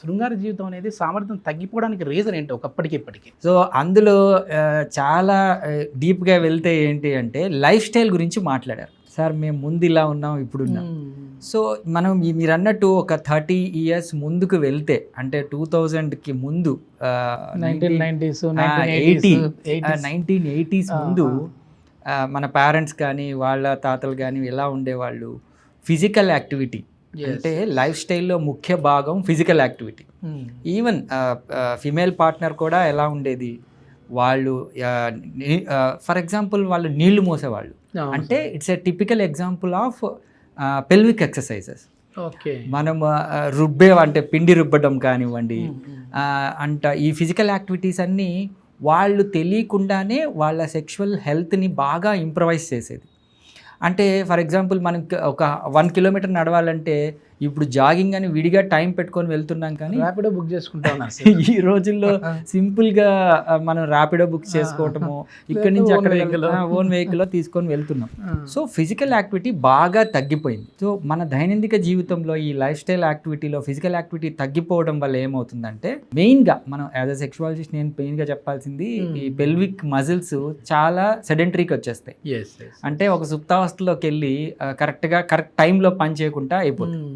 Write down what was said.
శృంగార జీవితం అనేది సామర్థ్యం తగ్గిపోవడానికి రీజన్ ఏంటి ఒకప్పటికి ఇప్పటికి? సో అందులో చాలా డీప్గా వెళ్తే ఏంటి అంటే లైఫ్ స్టైల్ గురించి మాట్లాడారు. సార్ మేము ముందు ఇలా ఉన్నాం, ఇప్పుడు ఉన్నాం. సో మనం మీరు అన్నట్టు ఒక 30 years ముందుకు వెళ్తే, అంటే 2000కి ముందు 1980s ముందు మన పేరెంట్స్ కానీ వాళ్ళ తాతలు కానీ ఎలా ఉండేవాళ్ళు, ఫిజికల్ యాక్టివిటీ అంటే లైఫ్ స్టైల్లో ముఖ్య భాగం physical activity. Even female partner కూడా ఎలా ఉండేది, వాళ్ళు ఫర్ ఎగ్జాంపుల్ వాళ్ళు నీళ్లు మోసేవాళ్ళు. అంటే it's a typical example of pelvic exercises. మనం అంటే పిండి రుబ్బడం కానివ్వండి, ఈ ఫిజికల్ యాక్టివిటీస్ అన్నీ వాళ్ళు తెలియకుండానే వాళ్ళ సెక్షువల్ హెల్త్ని బాగా ఇంప్రవైజ్ చేసేది. అంటే ఫర్ ఎగ్జాంపుల్ మనం ఒక 1 kilometer నడవాలంటే ఇప్పుడు జాగింగ్ అని విడిగా టైం పెట్టుకొని వెళ్తున్నాం, కానీ ర్యాపిడో బుక్ చేసుకుంటాం. ఈ రోజుల్లో సింపుల్గా మనం ర్యాపిడో బుక్ చేసుకోవటము, ఇక్కడి నుంచి అక్కడ ఓన్ వెహికల్లో తీసుకొని వెళ్తున్నాం. సో ఫిజికల్ యాక్టివిటీ బాగా తగ్గిపోయింది. సో మన దైనందిక జీవితంలో ఈ లైఫ్ స్టైల్ యాక్టివిటీలో ఫిజికల్ యాక్టివిటీ తగ్గిపోవడం వల్ల ఏమవుతుందంటే, మెయిన్గా మనం యాజ్ అ సెక్షువాలజిస్ట్ నేను మెయిన్గా చెప్పాల్సింది, ఈ పెల్విక్ మజిల్స్ చాలా సెడెంటరీకి వచ్చేస్తాయి. అంటే ఒక సుప్తావస్థలోకి వెళ్ళి కరెక్ట్ టైంలో పని చేయకుండా అయిపోతుంది.